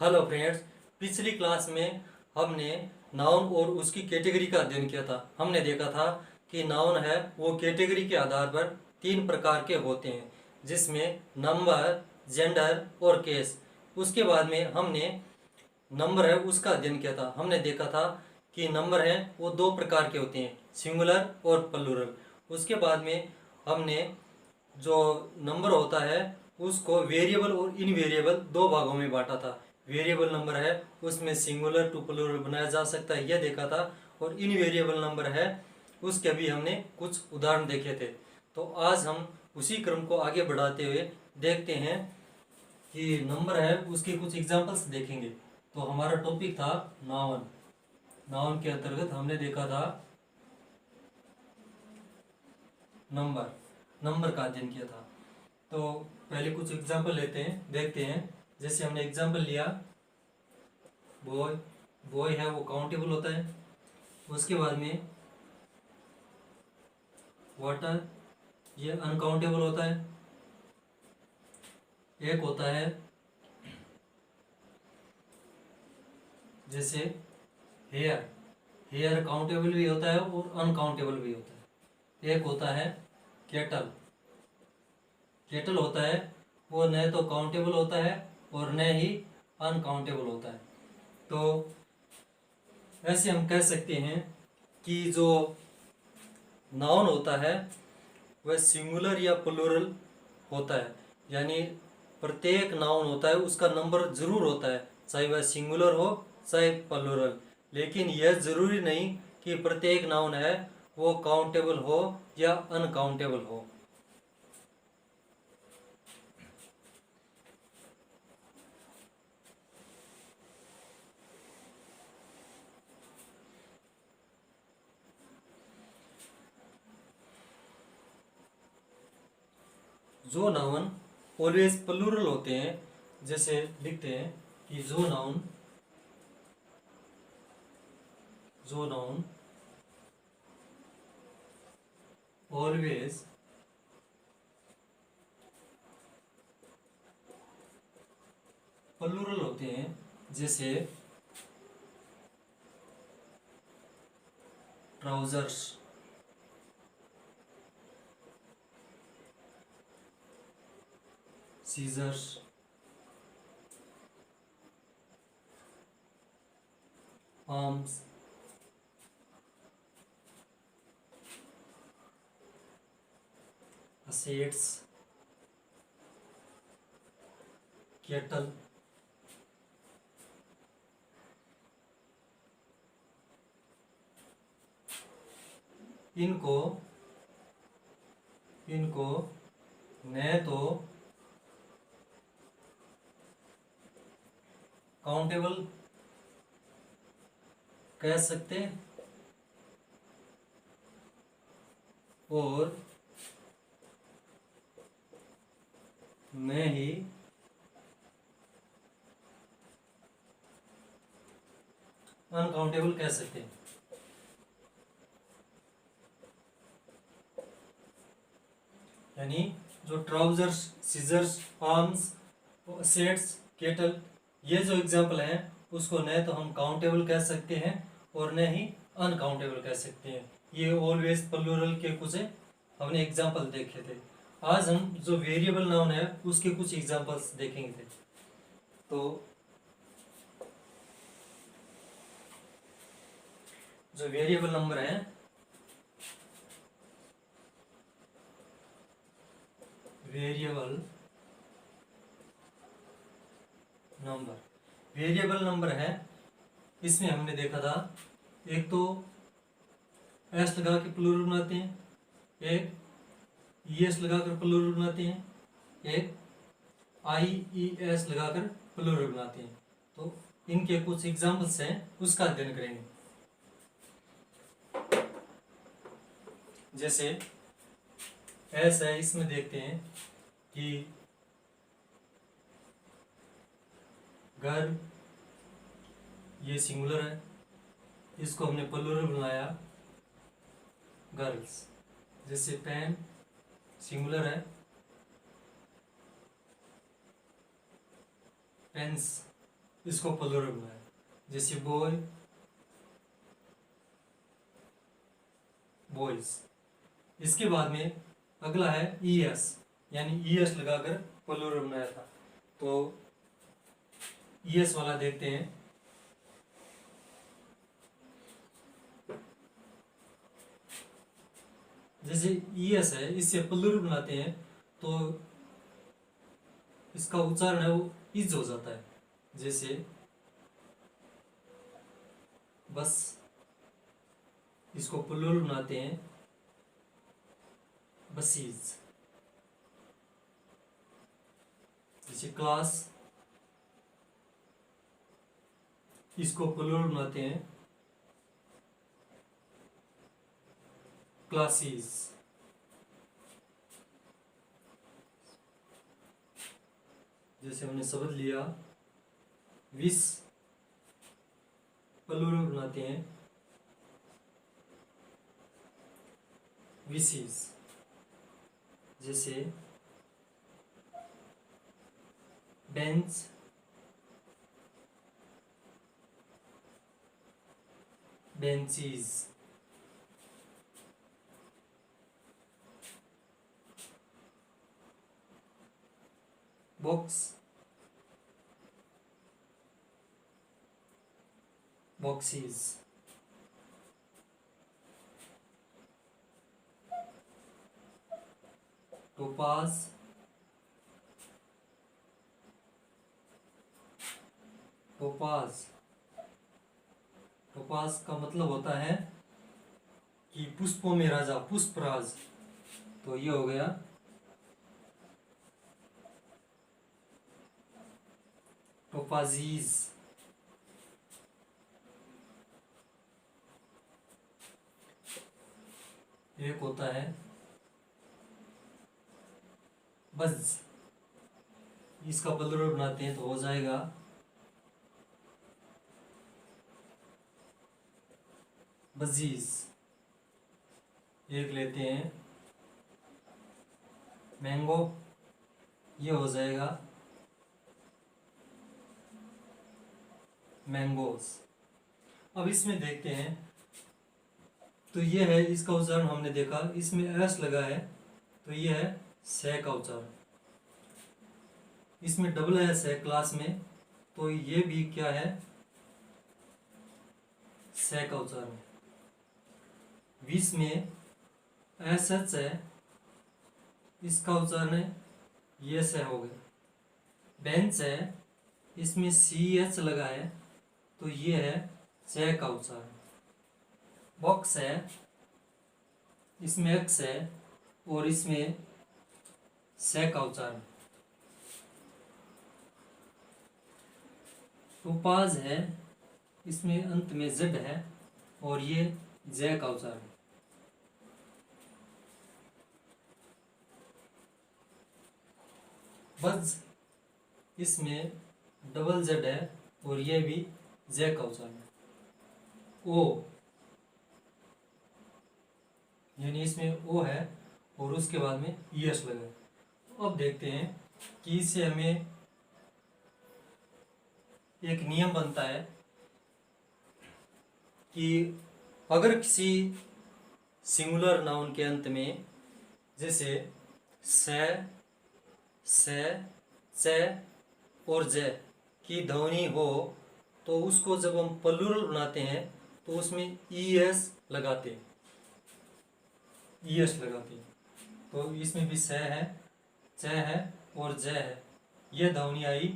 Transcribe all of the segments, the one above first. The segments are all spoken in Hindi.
Hello friends. पिछली क्लास में हमने नाउन और उसकी कैटेगरी का अध्ययन किया था। हमने देखा था कि नाउन है वो कैटेगरी के आधार पर तीन प्रकार के होते हैं, जिसमें नंबर, जेंडर और केस। उसके बाद में हमने नंबर है उसका अध्ययन किया था। हमने देखा था कि नंबर है वो दो प्रकार के होते हैं, सिंगुलर और प्लूरल। उसके बाद में हमने जो नंबर होता है उसको वेरिएबल और इनवेरिएबल दो भागों में बांटा था। वेरिएबल नंबर है उसमें सिंगुलर टू प्लूरल बनाया जा सकता है, यह देखा था। और इनवेरिएबल नंबर है उसके भी हमने कुछ उदाहरण देखे थे। तो आज हम उसी क्रम को आगे बढ़ाते हुए देखते हैं कि नंबर है उसके कुछ एग्जाम्पल्स देखेंगे। तो हमारा टॉपिक था नाउन। नाउन के अंतर्गत हमने देखा था नंबर। नंबर का अध्ययन किया था। तो पहले कुछ एग्जाम्पल लेते हैं, देखते हैं। जैसे हमने एग्जाम्पल लिया बॉय। बॉय है वो काउंटेबल होता है। उसके बाद में वाटर, ये अनकाउंटेबल होता है। एक होता है जैसे हेयर। हेयर काउंटेबल भी होता है और अनकाउंटेबल भी होता है। एक होता है केटल। केटल होता है वो न तो काउंटेबल होता है और न ही अनकाउंटेबल होता है। तो ऐसे हम कह सकते हैं कि जो नाउन होता है वह सिंगुलर या प्लूरल होता है। यानी प्रत्येक नाउन होता है उसका नंबर जरूर होता है, चाहे वह सिंगुलर हो चाहे प्लूरल। लेकिन यह जरूरी नहीं कि प्रत्येक नाउन है वो काउंटेबल हो या अनकाउंटेबल हो। जो नाउन ऑलवेज प्लूरल होते हैं, जैसे लिखते हैं कि जो नाउन ऑलवेज प्लूरल होते हैं, जैसे trousers, scissors, arms, assets, cattle. इनको इनको न तो काउंटेबल कह सकते और न ही अनकाउंटेबल कह सकते हैं। यानी जो trousers, scissors, arms, sets, cattle, ये जो एग्जाम्पल हैं उसको न तो हम काउंटेबल कह सकते हैं और न ही अनकाउंटेबल कह सकते हैं। ये ऑलवेज प्लूरल के कुछ हमने एग्जाम्पल देखे थे। आज हम जो वेरिएबल नाउन है उसके कुछ एग्जाम्पल्स देखेंगे। तो जो वेरिएबल नंबर है, वेरिएबल नंबर है, इसमें हमने देखा था एक तो एस लगा के प्लूरल बनाते हैं, एक ईएस लगाकर प्लूरल बनाते हैं, एक आईईएस लगाकर प्लूरल बनाते हैं। तो इनके कुछ एग्जाम्पल्स हैं, उसका अध्ययन करेंगे। जैसे एस है, इसमें देखते हैं कि घर, ये सिंगुलर है, इसको हमने प्लूरल बनाया गर्ल्स। जैसे पेन सिंगुलर है, पेन्स इसको प्लूरल बनाया, जैसे बॉय, बॉयज। इसके बाद में अगला है ई एस, यानी ई एस लगाकर प्लूरल बनाया था। तो ई एस वाला देखते हैं। जैसे ई एस है, इससे प्लूरल बनाते हैं तो इसका उच्चारण है वो इज हो जाता है। जैसे बस, इसको प्लूरल बनाते हैं बसीज। जैसे क्लास, इसको प्लूरल बनाते हैं क्लासेस। जैसे हमने शब्द लिया विश, प्लूरल बनाते हैं विशेस। जैसे bench, benches. Box, boxes. Topaz, topaz. Topaz का मतलब होता है कि पुष्पों में राजा, पुष्पराज। तो ये हो गया टोपाजीज। एक होता है बज, इसका प्लूरल बनाते हैं तो हो जाएगा बजीज। एक लेते हैं मैंगो, ये हो जाएगा मैंगोस। अब इसमें देखते हैं, तो ये है, इसका उच्चारण हमने देखा, इसमें एस लगा है तो ये है से का उच्चारण। इसमें डबल एस है क्लास में, तो ये भी क्या है, से का उच्चारण। विश में एस एच है, इसका उच्चारण है ये से हो गया। बेंच है, इसमें सी एच लगा है तो ये है से का उच्चारण। बॉक्स है, इसमें एक्स है और इसमें से का उच्चारण। टोपाज है, इसमें अंत में जेड है और ये जे का उच्चारण। बज, इसमें डबल जेड है और ये भी जे का उच्चारण। ओ, यानी इसमें ओ है और उसके बाद में यस लगा। तो अब देखते हैं कि इससे हमें एक नियम बनता है कि अगर किसी सिंगुलर नाउन के अंत में जैसे से, चे और जे की ध्वनि हो तो उसको जब हम प्लूरल बनाते हैं तो उसमें ई एस लगाते हैं, ई एस लगाते हैं। तो इसमें भी से है, चे है और जे है, ये ध्वनि आई।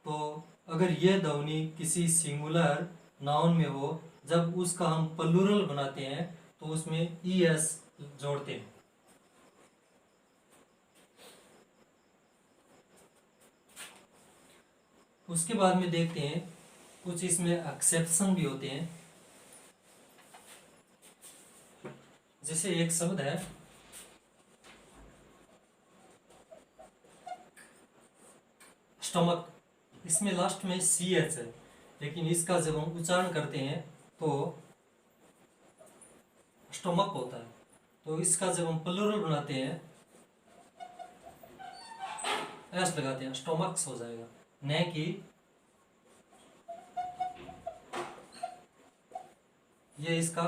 तो अगर ये ध्वनि किसी सिंगुलर नाउन में हो, जब उसका हम प्लूरल बनाते हैं तो उसमें ई एस जोड़ते हैं। उसके बाद में देखते हैं कुछ इसमें एक्सेप्शन भी होते हैं। जैसे एक शब्द है स्टमक, इसमें लास्ट में सी एच है, लेकिन इसका जब हम उच्चारण करते हैं तो स्टमक होता है। तो इसका जब हम प्लूरल बनाते हैं एस लगाते हैं, स्टोमक्स हो जाएगा, न कि ये इसका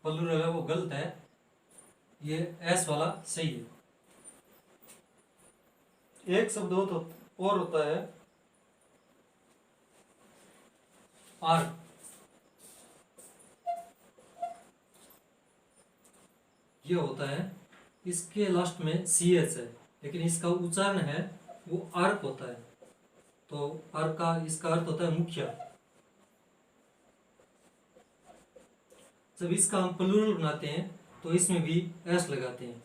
प्लूरल है वो गलत है, ये एस वाला सही है। एक शब्द और होता है आर्क। ये होता है, इसके लास्ट में सी एच है, लेकिन इसका उच्चारण है वो आर्क होता है। तो आर्क का इसका अर्थ होता है मुखिया। जब इसका हम प्लूरल बनाते हैं तो इसमें भी एस लगाते हैं,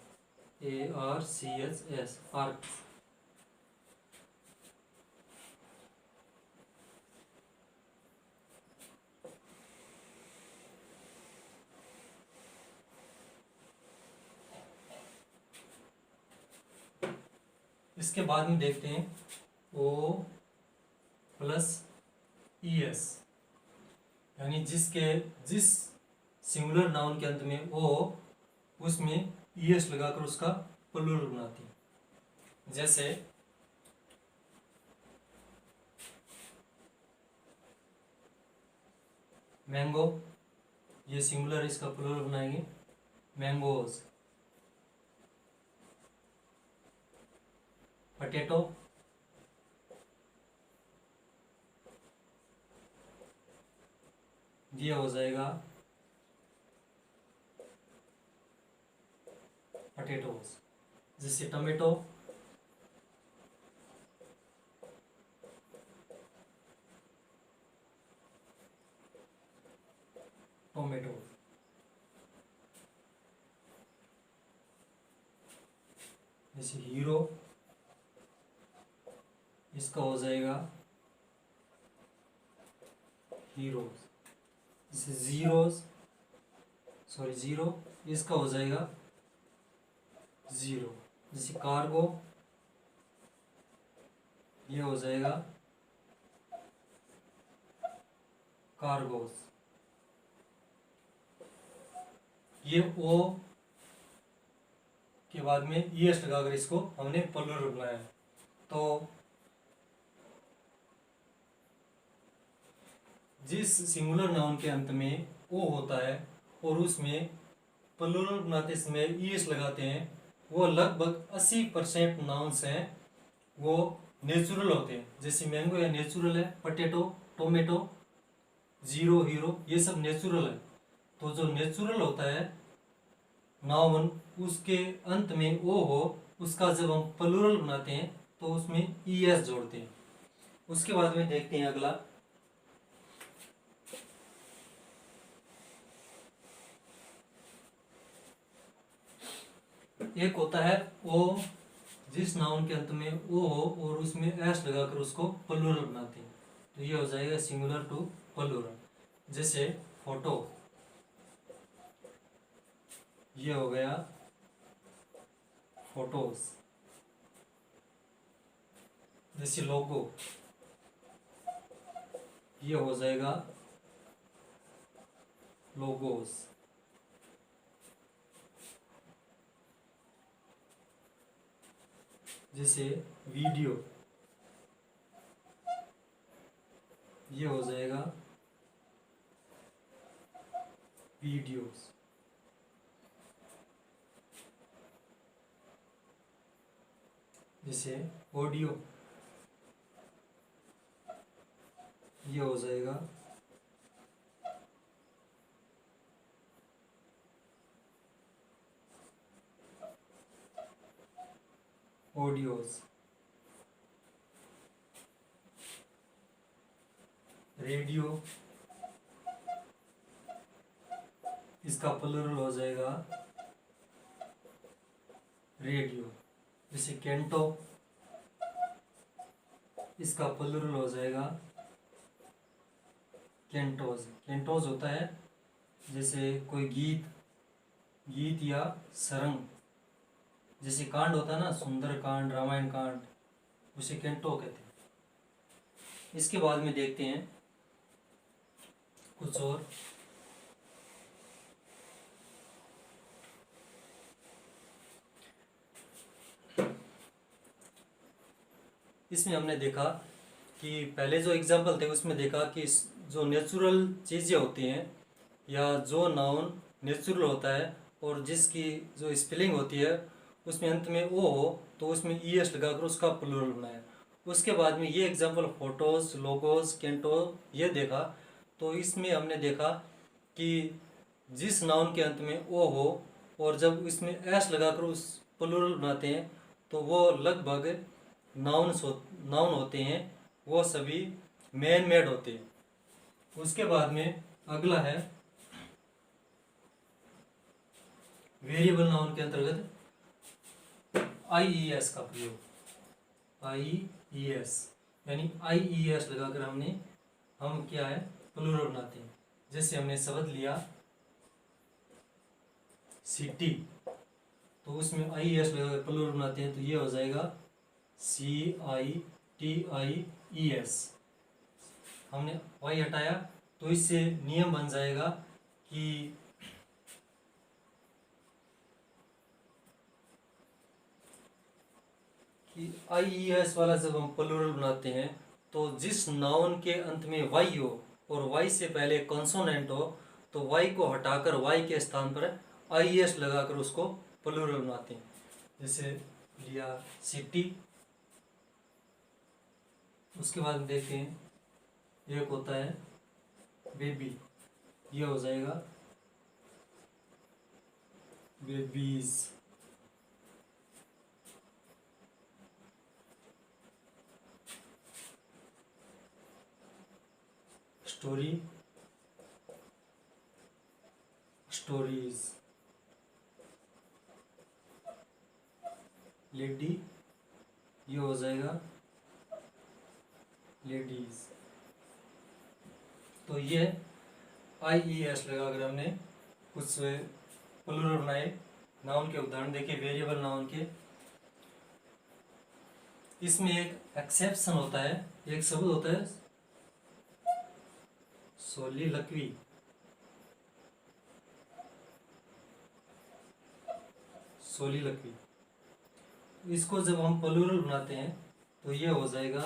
ARCHS, आर्क। इसके बाद में देखते हैं O+ES, यानी जिस सिंगुलर नाउन के अंत में ओ उसमें ES लगाकर उसका प्लूरल बनाते हैं। जैसे मैंगो, ये सिंगुलर, इसका प्लूरल बनाएंगे मैंगोज। पोटैटो, ये हो जाएगा पोटैटोज। जैसे टमेटो, टोमेटो। जैसे हीरो, इसका हो जाएगा हीरोज। जैसे जीरो, इसका हो जाएगा जीरो। जैसे कार्गो, ये हो जाएगा कार्गोस। ये ओ के बाद में ES लगाकर इसको हमने प्लूरल बनाया है। तो जिस सिंगुलर नाउन के अंत में ओ होता है और उसमें प्लूरल बनाते समय ES लगाते हैं, वो लगभग 80% नाउन्स हैं वो नेचुरल होते हैं। जैसे मैंगो या नेचुरल है, पोटैटो, टोमेटो, जीरो, हीरो, ये सब नेचुरल है। तो जो नेचुरल होता है नाउन, उसके अंत में ओ हो, उसका जब हम प्लूरल बनाते हैं तो उसमें ES जोड़ते हैं। उसके बाद में देखते हैं अगला, एक होता है ओ, जिस नाउन के अंत में ओ हो और उसमें एस लगाकर उसको प्लूरल बनाते हैं। तो ये हो जाएगा सिंगुलर टू प्लूरल। जैसे फोटो, ये हो गया फोटोज। जैसे लोगो, ये हो जाएगा लोगोस। जैसे वीडियो, ये हो जाएगा वीडियोस। जैसे ऑडियो, ये हो जाएगा ऑडियोज। रेडियो, इसका प्लूरल हो जाएगा रेडियो। जैसे कैंटो, इसका प्लूरल हो जाएगा कैंटोज। कैंटोज होता है जैसे कोई गीत या सरंग। जैसे कांड होता है ना, सुंदर कांड, रामायण कांड, उसे कैंटो कहते हैं। इसके बाद में देखते हैं कुछ और। इसमें हमने देखा कि पहले जो एग्जाम्पल थे उसमें देखा कि जो नेचुरल चीज़ें होती हैं या जो नाउन नेचुरल होता है और जिसकी जो स्पेलिंग होती है उसमें अंत में ओ हो तो उसमें ई एस लगाकर उसका प्लूरल बनाया। उसके बाद में ये एग्जांपल फोटोज, लोगोज, कैंटो ये देखा, तो इसमें हमने देखा कि जिस नाउन के अंत में ओ हो और जब इसमें एस लगाकर उस प्लूरल बनाते हैं तो वो लगभग नाउन होते हैं, वो सभी मैन मेड होते हैं। उसके बाद में अगला है वेरिएबल नाउन के अंतर्गत आईईएस का प्रयोग। आईईएस यानी आईईएस लगाकर हम क्या है प्लूरल बनाते हैं। जैसे हमने शब्द लिया सिटी, तो उसमें आईईएस लगाकर प्लूरल बनाते हैं तो ये हो जाएगा CITIES। हमने वाई हटाया तो इससे नियम बन जाएगा कि आईईएस वाला जब हम प्लूरल बनाते हैं तो जिस नाउन के अंत में वाई हो और वाई से पहले कॉन्सोनेंट हो तो वाई को हटाकर वाई के स्थान पर आईईएस लगाकर उसको प्लूरल बनाते हैं। जैसे लिया सिटी, उसके बाद देखें एक होता है बेबी, ये हो जाएगा बेबीज। Story, stories. लेडी, ये हो जाएगा लेडीज। तो ये आईईएस लगाकर हमने कुछ प्लूरल बनाए। नाउन के उदाहरण देखे वेरिएबल नाउन के। इसमें एक एक्सेप्शन होता है, एक शब्द होता है सोलिलक्वी। सोलिलक्वी, इसको जब हम प्लूरल बनाते हैं तो ये हो जाएगा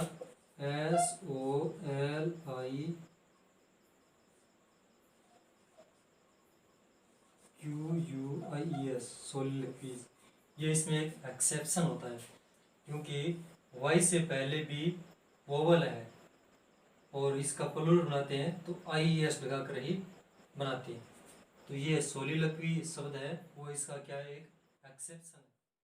SOLIQUIES सोलिलक्वीज। ये इसमें एक एक्सेप्शन होता है क्योंकि वाई से पहले भी वोवल है और इसका प्लूरल बनाते हैं तो आईईएस लगाकर ही बनाते हैं। तो ये सोलिलक्वी शब्द है वो इसका क्या है एक एक्सेप्शन है।